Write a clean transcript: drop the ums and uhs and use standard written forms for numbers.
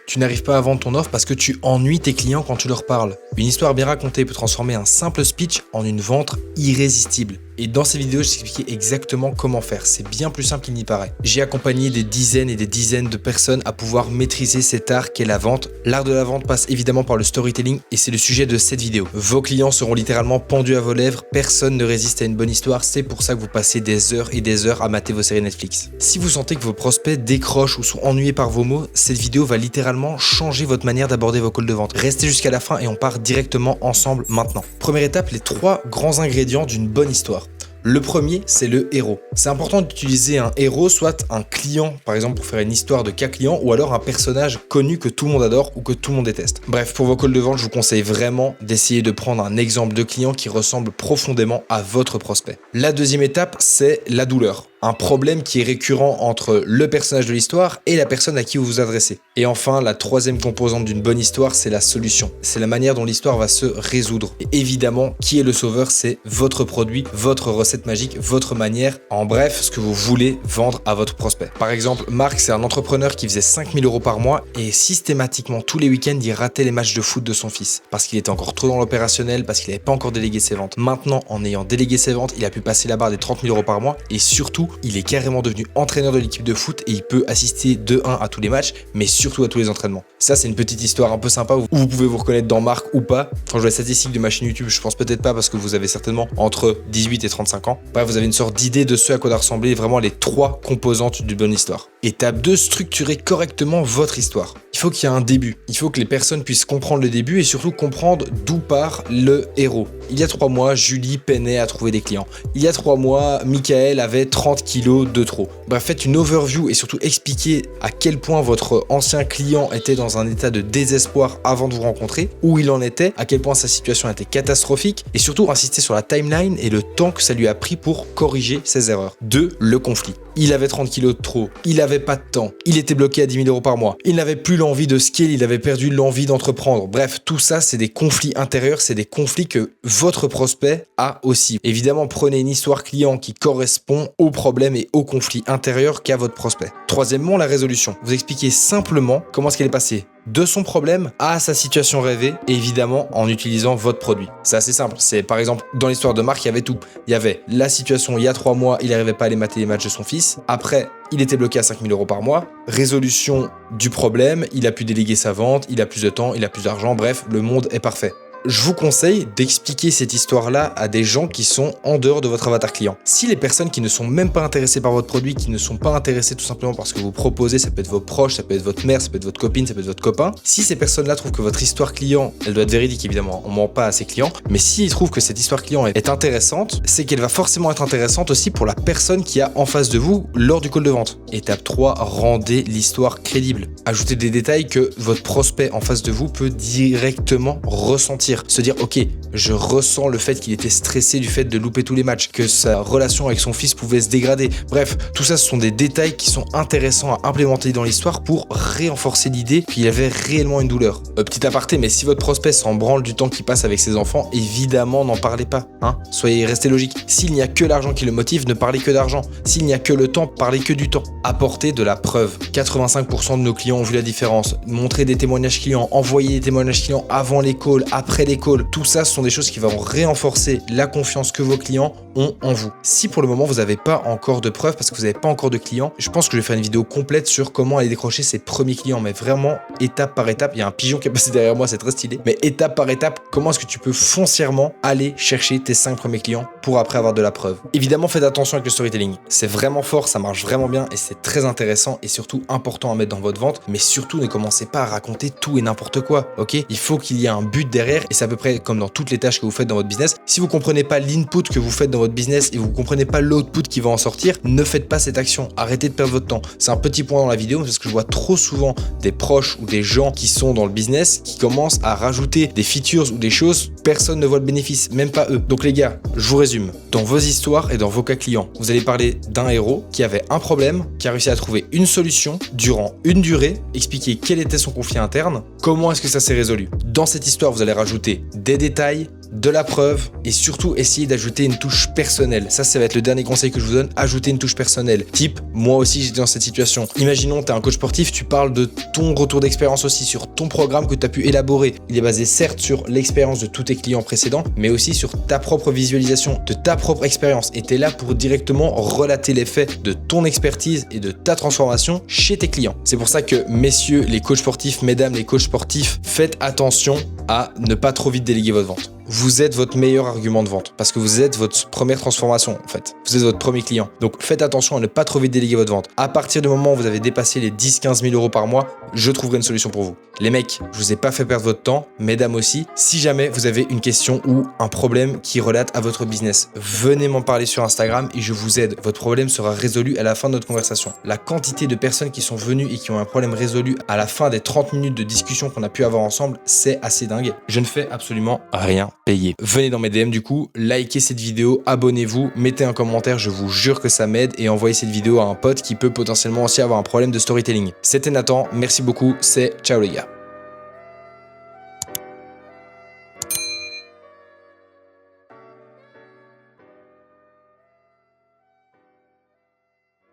Tu n'arrives pas à vendre ton offre parce que tu ennuies tes clients quand tu leur parles. Une histoire bien racontée peut transformer un simple speech en une vente irrésistible. Et dans ces vidéos, je t'expliquais exactement comment faire. C'est bien plus simple qu'il n'y paraît. J'ai accompagné des dizaines et des dizaines de personnes à pouvoir maîtriser cet art qu'est la vente. L'art de la vente passe évidemment par le storytelling et c'est le sujet de cette vidéo. Vos clients seront littéralement pendus à vos lèvres. Personne ne résiste à une bonne histoire. C'est pour ça que vous passez des heures et des heures à mater vos séries Netflix. Si vous sentez que vos prospects décrochent ou sont ennuyés par vos mots, cette vidéo va littéralement changer votre manière d'aborder vos calls de vente. Restez jusqu'à la fin et on part directement ensemble maintenant. Première étape, les 3 grands ingrédients d'une bonne histoire. Le premier, c'est le héros. C'est important d'utiliser un héros, soit un client, par exemple pour faire une histoire de cas client, ou alors un personnage connu que tout le monde adore ou que tout le monde déteste. Bref, pour vos calls de vente, je vous conseille vraiment d'essayer de prendre un exemple de client qui ressemble profondément à votre prospect. La deuxième étape, c'est la douleur. Un problème qui est récurrent entre le personnage de l'histoire et la personne à qui vous vous adressez. Et enfin, la troisième composante d'une bonne histoire, c'est la solution. C'est la manière dont l'histoire va se résoudre. Et évidemment, qui est le sauveur? C'est votre produit, votre recette magique, votre manière, en bref, ce que vous voulez vendre à votre prospect. Par exemple, Marc, c'est un entrepreneur qui faisait 5 000 € par mois et systématiquement, tous les week-ends, il ratait les matchs de foot de son fils. Parce qu'il était encore trop dans l'opérationnel, parce qu'il n'avait pas encore délégué ses ventes. Maintenant, en ayant délégué ses ventes, il a pu passer la barre des 30 000 € par mois et surtout, il est carrément devenu entraîneur de l'équipe de foot et il peut assister de 1 à tous les matchs, mais surtout à tous les entraînements. Ça, c'est une petite histoire un peu sympa où vous pouvez vous reconnaître dans Marc ou pas. Quand je vois les statistiques de ma chaîne YouTube, je pense peut-être pas parce que vous avez certainement entre 18 et 35 ans. Bref, vous avez une sorte d'idée de ce à quoi doit ressembler vraiment les 3 composantes d'une bonne histoire. Étape 2, structurez correctement votre histoire. Il faut qu'il y ait un début. Il faut que les personnes puissent comprendre le début et surtout comprendre d'où part le héros. Il y a 3 mois, Julie peinait à trouver des clients. Il y a 3 mois, Michael avait 30 kilos de trop. Bref, faites une overview et surtout expliquez à quel point votre ancien client était dans un état de désespoir avant de vous rencontrer, où il en était, à quel point sa situation était catastrophique et surtout insistez sur la timeline et le temps que ça lui a pris pour corriger ses erreurs. 2. Le conflit. Il avait 30 kilos de trop, il avait pas de temps, il était bloqué à 10 000 € par mois, il n'avait plus l'envie de scale, il avait perdu l'envie d'entreprendre. Bref, tout ça, c'est des conflits intérieurs, c'est des conflits que votre prospect a aussi. Évidemment, prenez une histoire client qui correspond aux problèmes et aux conflits intérieurs qu'a votre prospect. Troisièmement, la résolution. Vous expliquez simplement comment est-ce qu'elle est passée de son problème à sa situation rêvée, évidemment en utilisant votre produit. C'est assez simple. C'est par exemple, dans l'histoire de Marc, il y avait tout. Il y avait la situation il y a 3 mois, il n'arrivait pas à aller mater les matchs de son fils. Après, il était bloqué à 5 000 € par mois. Résolution du problème, il a pu déléguer sa vente, il a plus de temps, il a plus d'argent. Bref, le monde est parfait. Je vous conseille d'expliquer cette histoire-là à des gens qui sont en dehors de votre avatar client. Si les personnes qui ne sont même pas intéressées par votre produit, qui ne sont pas intéressées tout simplement parce que vous proposez, ça peut être vos proches, ça peut être votre mère, ça peut être votre copine, ça peut être votre copain. Si ces personnes-là trouvent que votre histoire client, elle doit être véridique évidemment, on ment pas à ses clients, mais s'ils trouvent que cette histoire client est intéressante, c'est qu'elle va forcément être intéressante aussi pour la personne qui a en face de vous lors du call de vente. Étape 3, rendez l'histoire crédible. Ajoutez des détails que votre prospect en face de vous peut directement ressentir. Se dire, ok, je ressens le fait qu'il était stressé du fait de louper tous les matchs, que sa relation avec son fils pouvait se dégrader. Bref, tout ça, ce sont des détails qui sont intéressants à implémenter dans l'histoire pour renforcer l'idée qu'il y avait réellement une douleur. Petit aparté, mais si votre prospect s'en branle du temps qu'il passe avec ses enfants, évidemment, n'en parlez pas. Restez logique. S'il n'y a que l'argent qui le motive, ne parlez que d'argent. S'il n'y a que le temps, parlez que du temps. Apportez de la preuve. 85% de nos clients ont vu la différence. Montrez des témoignages clients, envoyez des témoignages clients avant les calls, après les calls. Tout ça, ce sont des choses qui vont renforcer la confiance que vos clients ont en vous. Si pour le moment, vous n'avez pas encore de preuves parce que vous n'avez pas encore de clients, je pense que je vais faire une vidéo complète sur comment aller décrocher ses premiers clients, mais vraiment étape par étape. Il y a un pigeon qui est passé derrière moi, c'est très stylé. Mais étape par étape, comment est-ce que tu peux foncièrement aller chercher tes 5 premiers clients pour après avoir de la preuve. Évidemment, faites attention avec le storytelling. C'est vraiment fort, ça marche vraiment bien et c'est très intéressant et surtout important à mettre dans votre vente. Mais surtout, ne commencez pas à raconter tout et n'importe quoi, ok? Il faut qu'il y ait un but derrière et c'est à peu près comme dans toutes les tâches que vous faites dans votre business. Si vous comprenez pas l'input que vous faites dans votre business et vous comprenez pas l'output qui va en sortir, ne faites pas cette action. Arrêtez de perdre votre temps. C'est un petit point dans la vidéo parce que je vois trop souvent des proches ou des gens qui sont dans le business qui commencent à rajouter des features ou des choses. Personne ne voit le bénéfice, même pas eux. Donc les gars, je vous résume. Dans vos histoires et dans vos cas clients, vous allez parler d'un héros qui avait un problème, qui a réussi à trouver une solution durant une durée, expliquer quel était son conflit interne, comment est-ce que ça s'est résolu. Dans cette histoire, vous allez rajouter des détails, de la preuve et surtout essayez d'ajouter une touche personnelle. Ça va être le dernier conseil que je vous donne, ajouter une touche personnelle. Type, moi aussi j'étais dans cette situation. Imaginons tu es un coach sportif, tu parles de ton retour d'expérience aussi sur ton programme que tu as pu élaborer. Il est basé certes sur l'expérience de tous tes clients précédents, mais aussi sur ta propre visualisation, de ta propre expérience. Et tu es là pour directement relater les faits de ton expertise et de ta transformation chez tes clients. C'est pour ça que messieurs les coachs sportifs, mesdames les coachs sportifs, faites attention à ne pas trop vite déléguer votre vente. Vous êtes votre meilleur argument de vente parce que vous êtes votre première transformation en fait. Vous êtes votre premier client. Donc faites attention à ne pas trop vite déléguer votre vente. À partir du moment où vous avez dépassé les 10-15 000 euros par mois, je trouverai une solution pour vous. Les mecs, je vous ai pas fait perdre votre temps, mesdames aussi. Si jamais vous avez une question ou un problème qui relate à votre business, venez m'en parler sur Instagram et je vous aide. Votre problème sera résolu à la fin de notre conversation. La quantité de personnes qui sont venues et qui ont un problème résolu à la fin des 30 minutes de discussion qu'on a pu avoir ensemble, c'est assez dingue. Je ne fais absolument rien payer. Venez dans mes DM du coup, likez cette vidéo, abonnez-vous, mettez un commentaire, je vous jure que ça m'aide et envoyez cette vidéo à un pote qui peut potentiellement aussi avoir un problème de storytelling. C'était Nathan, merci beaucoup, c'est ciao les gars.